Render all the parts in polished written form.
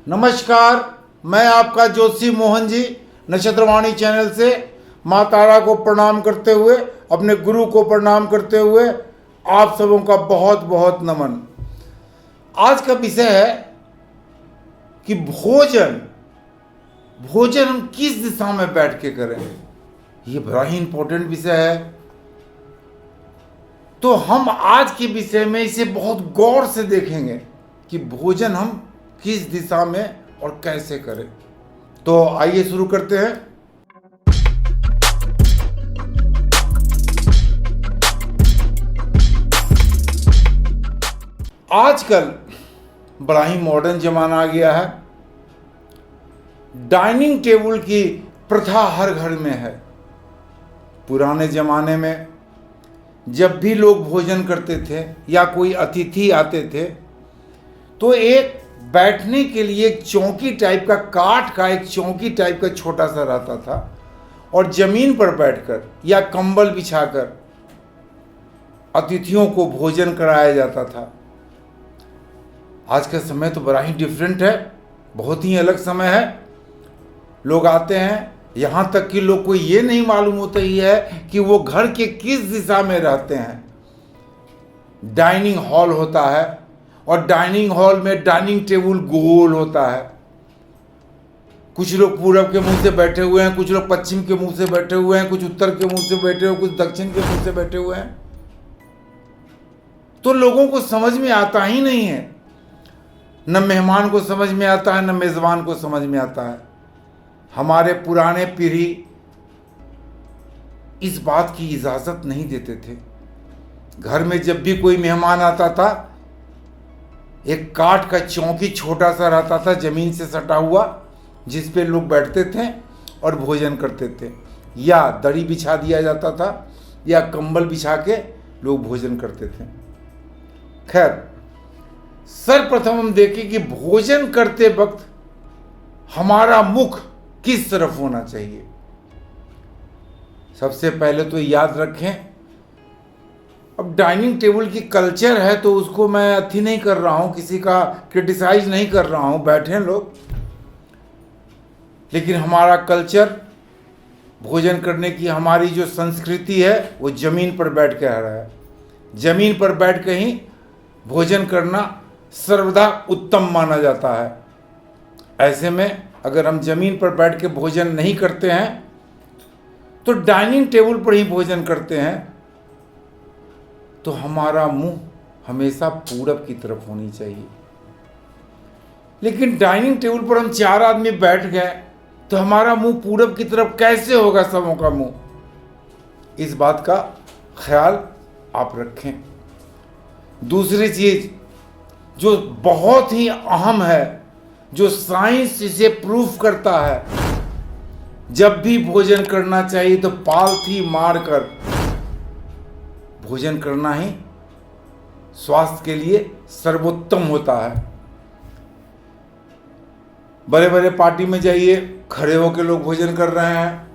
नमस्कार, मैं आपका ज्योतिषी मोहन जी नक्षत्रवाणी चैनल से माँ तारा को प्रणाम करते हुए, अपने गुरु को प्रणाम करते हुए आप सबों का बहुत बहुत नमन। आज का विषय है कि भोजन हम किस दिशा में बैठ के करें। ये बड़ा ही इंपॉर्टेंट विषय है। तो हम आज के विषय में इसे बहुत गौर से देखेंगे कि भोजन हम किस दिशा में और कैसे करें। तो आइए शुरू करते हैं। आजकल बड़ा ही मॉडर्न जमाना आ गया है। डाइनिंग टेबल की प्रथा हर घर में है। पुराने जमाने में जब भी लोग भोजन करते थे या कोई अतिथि आते थे तो एक बैठने के लिए एक चौकी टाइप का, काठ का एक चौकी टाइप का छोटा सा रहता था और जमीन पर बैठकर या कंबल बिछाकर अतिथियों को भोजन कराया जाता था। आज का समय तो बड़ा ही डिफरेंट है, बहुत ही अलग समय है। लोग आते हैं, यहाँ तक कि लोग को ये नहीं मालूम होता ही है कि वो घर के किस दिशा में रहते हैं। डाइनिंग हॉल होता है और डाइनिंग हॉल में डाइनिंग टेबल गोल होता है। कुछ लोग पूरब के मुंह से बैठे हुए हैं, कुछ लोग पश्चिम के मुंह से बैठे हुए हैं, कुछ उत्तर के मुंह से बैठे हुए, कुछ दक्षिण के मुंह से बैठे हुए हैं। तो लोगों को समझ में आता ही नहीं है, न मेहमान को समझ में आता है, न मेजबान को समझ में आता है। हमारे पुराने पीढ़ी इस बात की इजाजत नहीं देते थे। घर में जब भी कोई मेहमान आता था, एक काठ का चौकी छोटा सा रहता था जमीन से सटा हुआ, जिस पे लोग बैठते थे और भोजन करते थे, या दरी बिछा दिया जाता था या कंबल बिछा के लोग भोजन करते थे। खैर, सर्वप्रथम हम देखें कि भोजन करते वक्त हमारा मुख किस तरफ होना चाहिए। सबसे पहले तो याद रखें, अब डाइनिंग टेबल की कल्चर है तो उसको मैं अथी नहीं कर रहा हूं, किसी का क्रिटिसाइज नहीं कर रहा हूं, बैठे लोग। लेकिन हमारा कल्चर, भोजन करने की हमारी जो संस्कृति है वो जमीन पर बैठ के आ रहा है। जमीन पर बैठ के ही भोजन करना सर्वदा उत्तम माना जाता है। ऐसे में अगर हम जमीन पर बैठ के भोजन नहीं करते हैं तो डाइनिंग टेबल पर ही भोजन करते हैं, तो हमारा मुंह हमेशा पूरब की तरफ होनी चाहिए। लेकिन डाइनिंग टेबल पर हम 4 आदमी बैठ गए तो हमारा मुंह पूरब की तरफ कैसे होगा सबों का मुंह? इस बात का ख्याल आप रखें। दूसरी चीज जो बहुत ही अहम है, जो साइंस इसे प्रूफ करता है, जब भी भोजन करना चाहिए तो पालथी मारकर भोजन करना ही स्वास्थ्य के लिए सर्वोत्तम होता है। बड़े बड़े पार्टी में जाइए, खड़े होकर लोग भोजन कर रहे हैं,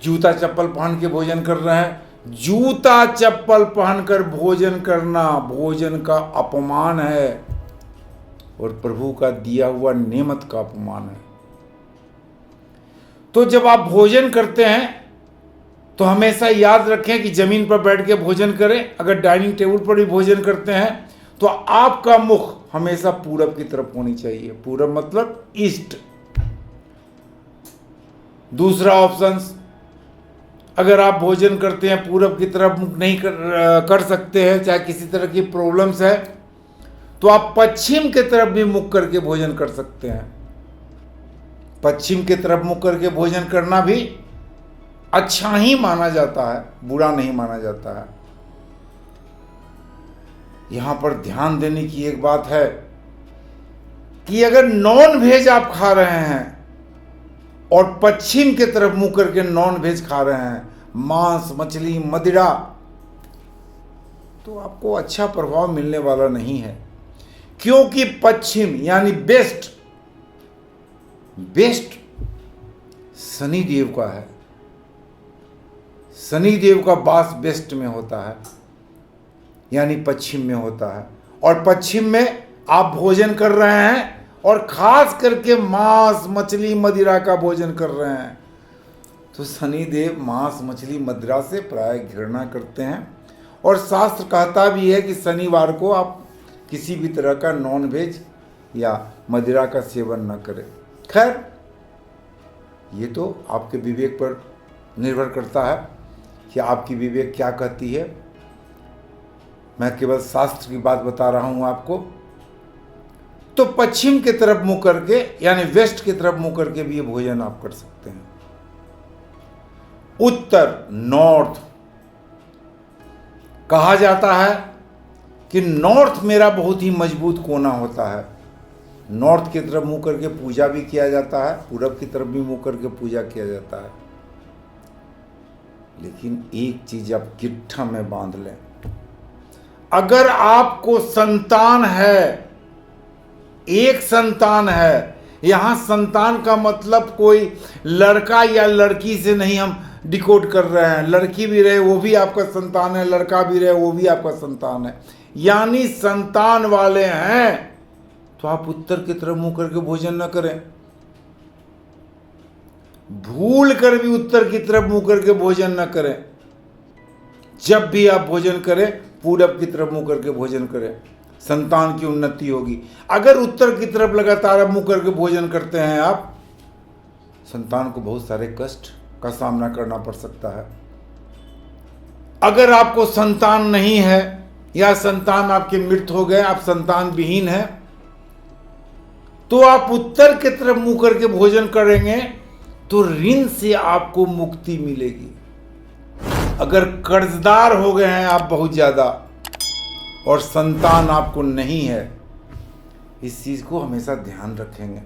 जूता चप्पल पहन के भोजन कर रहे हैं। जूता चप्पल पहनकर भोजन करना भोजन का अपमान है और प्रभु का दिया हुआ नेमत का अपमान है। तो जब आप भोजन करते हैं तो हमेशा याद रखें कि जमीन पर बैठ के भोजन करें। अगर डाइनिंग टेबल पर भी भोजन करते हैं तो आपका मुख हमेशा पूरब की तरफ होनी चाहिए। पूरब मतलब ईस्ट। दूसरा ऑप्शन, अगर आप भोजन करते हैं पूरब की तरफ मुख नहीं कर सकते हैं, चाहे किसी तरह की प्रॉब्लम्स है, तो आप पश्चिम की तरफ भी मुख करके भोजन कर सकते हैं। पश्चिम की तरफ मुख करके भोजन करना भी अच्छा ही माना जाता है, बुरा नहीं माना जाता है। यहां पर ध्यान देने की एक बात है कि अगर नॉन वेज आप खा रहे हैं और पश्चिम की तरफ मुंह करके नॉन वेज खा रहे हैं, मांस, मछली, मदिरा, तो आपको अच्छा प्रभाव मिलने वाला नहीं है। क्योंकि पश्चिम यानी बेस्ट शनि देव का है। शनि देव का वास वेस्ट में होता है, यानी पश्चिम में होता है। और पश्चिम में आप भोजन कर रहे हैं और खास करके मांस मछली मदिरा का भोजन कर रहे हैं, तो शनिदेव मांस मछली मदिरा से प्राय घृणा करते हैं। और शास्त्र कहता भी है कि शनिवार को आप किसी भी तरह का नॉन वेज या मदिरा का सेवन न करें। खैर, ये तो आपके विवेक पर निर्भर करता है कि आपकी विवेक क्या कहती है। मैं केवल शास्त्र की बात बता रहा हूं आपको। तो पश्चिम की तरफ मुंह करके, यानी वेस्ट की तरफ मुंह करके भी ये भोजन आप कर सकते हैं। उत्तर नॉर्थ, कहा जाता है कि नॉर्थ मेरा बहुत ही मजबूत कोना होता है। नॉर्थ की तरफ मुंह करके पूजा भी किया जाता है, पूरब की तरफ भी मुंह करके पूजा किया जाता है। लेकिन एक चीज आप गिट्ठा में बांध लें, अगर आपको संतान है, एक संतान है, यहां संतान का मतलब कोई लड़का या लड़की से नहीं हम डिकोड कर रहे हैं। लड़की भी रहे वो भी आपका संतान है, लड़का भी रहे वो भी आपका संतान है, यानी संतान वाले हैं, तो आप उत्तर की तरफ मुंह करके भोजन न करें। भूल कर भी उत्तर की तरफ मुंह करके भोजन न करें। जब भी आप भोजन करें पूरब की तरफ मुंह करके भोजन करें, संतान की उन्नति होगी। अगर उत्तर की तरफ लगातार आप मुंह करके भोजन करते हैं, आप संतान को बहुत सारे कष्ट का सामना करना पड़ सकता है। अगर आपको संतान नहीं है या संतान आपके मृत हो गए, आप संतान विहीन हैं, तो आप उत्तर की तरफ मुंह करके भोजन करेंगे तो ऋण से आपको मुक्ति मिलेगी। अगर कर्जदार हो गए हैं आप बहुत ज्यादा और संतान आपको नहीं है, इस चीज को हमेशा ध्यान रखेंगे।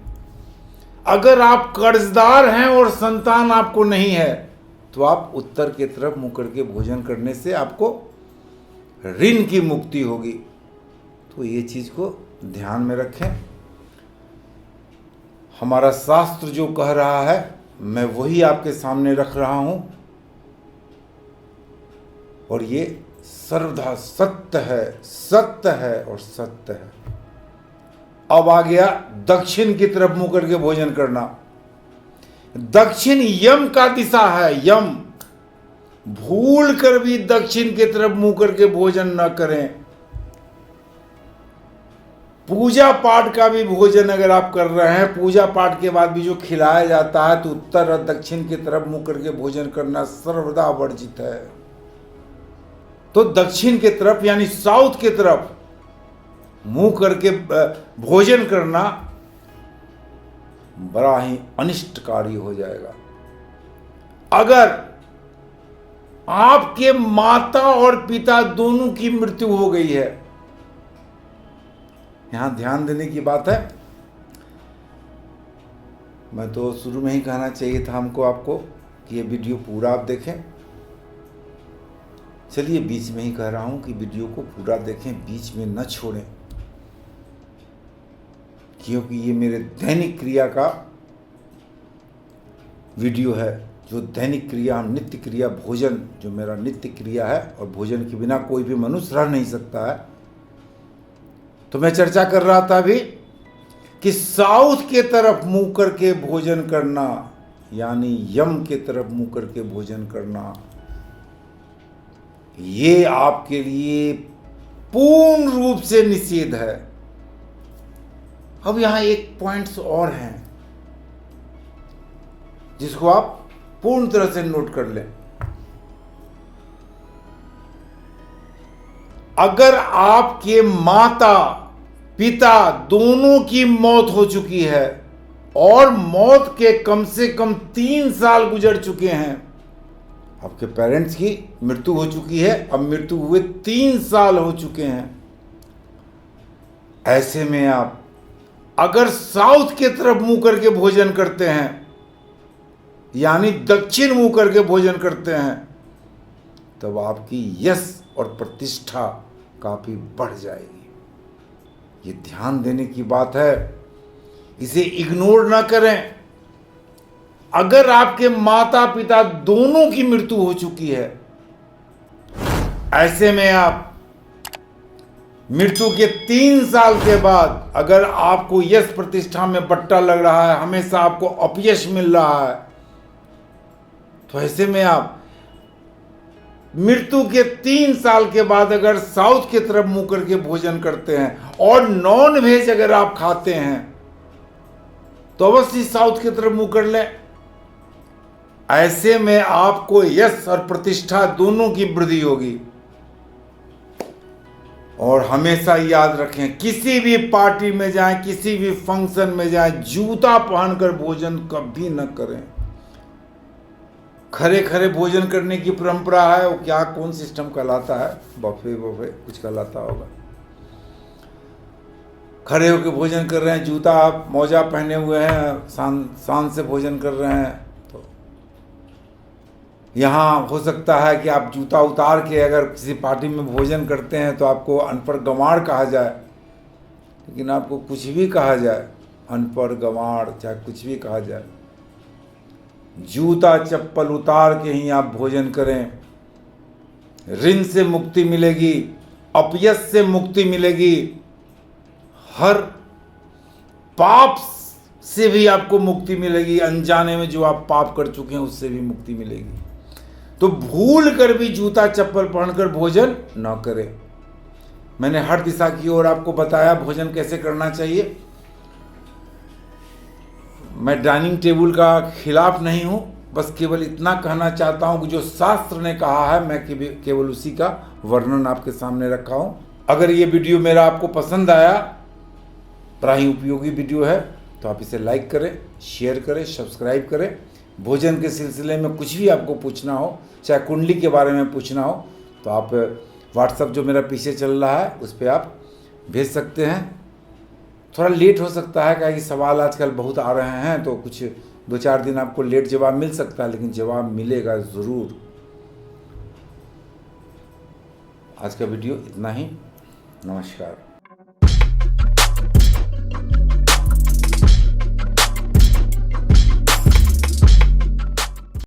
अगर आप कर्जदार हैं और संतान आपको नहीं है, तो आप उत्तर की तरफ मुंह करके भोजन करने से आपको ऋण की मुक्ति होगी। तो ये चीज को ध्यान में रखें। हमारा शास्त्र जो कह रहा है मैं वही आपके सामने रख रहा हूं, और ये सर्वदा सत्य है, सत्य है और सत्य है। अब आ गया दक्षिण की तरफ मुंह करके भोजन करना। दक्षिण यम का दिशा है, यम। भूल कर भी दक्षिण की तरफ मुंह करके भोजन न करें। पूजा पाठ का भी भोजन अगर आप कर रहे हैं, पूजा पाठ के बाद भी जो खिलाया जाता है, तो उत्तर और दक्षिण की तरफ मुंह करके भोजन करना सर्वदा वर्जित है। तो दक्षिण की तरफ यानी साउथ की तरफ मुंह करके भोजन करना बड़ा ही अनिष्टकारी हो जाएगा। अगर आपके माता और पिता दोनों की मृत्यु हो गई है, यहां ध्यान देने की बात है। मैं तो शुरू में ही कहना चाहिए था हमको आपको कि ये वीडियो पूरा आप देखें। चलिए बीच में ही कह रहा हूं कि वीडियो को पूरा देखें, बीच में न छोड़ें, क्योंकि ये मेरे दैनिक क्रिया का वीडियो है। जो दैनिक क्रिया, हम नित्य क्रिया, भोजन जो मेरा नित्य क्रिया है, और भोजन के बिना कोई भी मनुष्य रह नहीं सकता है। तो मैं चर्चा कर रहा था अभी कि साउथ के तरफ मुंह करके भोजन करना, यानी यम के तरफ मुंह करके भोजन करना, ये आपके लिए पूर्ण रूप से निषेध है। अब यहां एक पॉइंट्स और हैं जिसको आप पूर्ण तरह से नोट कर लें। अगर आपके माता पिता दोनों की मौत हो चुकी है और मौत के कम से कम 3 साल गुजर चुके हैं, आपके पेरेंट्स की मृत्यु हो चुकी है, अब मृत्यु हुए 3 साल हो चुके हैं, ऐसे में आप अगर साउथ की तरफ मुंह करके भोजन करते हैं, यानी दक्षिण मुंह करके भोजन करते हैं, तब आपकी यश और प्रतिष्ठा काफी बढ़ जाएगी। ये ध्यान देने की बात है, इसे इग्नोर ना करें। अगर आपके माता पिता दोनों की मृत्यु हो चुकी है, ऐसे में आप मृत्यु के 3 साल के बाद अगर आपको यश प्रतिष्ठा में बट्टा लग रहा है, हमेशा आपको अपयश मिल रहा है, तो ऐसे में आप मृत्यु के 3 साल के बाद अगर साउथ की तरफ मुंह करके भोजन करते हैं और नॉन वेज अगर आप खाते हैं तो अवश्य साउथ की तरफ मुंह कर लें। ऐसे में आपको यश और प्रतिष्ठा दोनों की वृद्धि होगी। और हमेशा याद रखें, किसी भी पार्टी में जाएं, किसी भी फंक्शन में जाएं, जूता पहनकर भोजन कभी न करें। खड़े खड़े भोजन करने की परंपरा है, वो क्या कौन सिस्टम कहलाता है, बफे कुछ कहलाता होगा। खड़े होकर भोजन कर रहे हैं, जूता मोजा पहने हुए हैं, शान से भोजन कर रहे हैं, तो यहाँ हो सकता है कि आप जूता उतार के अगर किसी पार्टी में भोजन करते हैं तो आपको अनपढ़ गंवार कहा जाए। लेकिन आपको कुछ भी कहा जाए, अनपढ़ गंवार चाहे कुछ भी कहा जाए, जूता चप्पल उतार के ही आप भोजन करें। ऋण से मुक्ति मिलेगी, अपयश से मुक्ति मिलेगी, हर पाप से भी आपको मुक्ति मिलेगी। अनजाने में जो आप पाप कर चुके हैं उससे भी मुक्ति मिलेगी। तो भूल कर भी जूता चप्पल पहनकर भोजन न करें। मैंने हर दिशा की ओर आपको बताया भोजन कैसे करना चाहिए। मैं डाइनिंग टेबल का खिलाफ नहीं हूं, बस केवल इतना कहना चाहता हूं कि जो शास्त्र ने कहा है मैं केवल उसी का वर्णन आपके सामने रखा हूं। अगर ये वीडियो मेरा आपको पसंद आया, बड़ा ही उपयोगी वीडियो है, तो आप इसे लाइक करें, शेयर करें, सब्सक्राइब करें। भोजन के सिलसिले में कुछ भी आपको पूछना हो, चाहे कुंडली के बारे में पूछना हो, तो आप व्हाट्सएप जो मेरा पीछे चल रहा है उस पर आप भेज सकते हैं। थोड़ा लेट हो सकता है, क्योंकि सवाल आजकल बहुत आ रहे हैं, तो कुछ 2-4 दिन आपको लेट जवाब मिल सकता है, लेकिन जवाब मिलेगा ज़रूर। आज का वीडियो इतना ही। नमस्कार।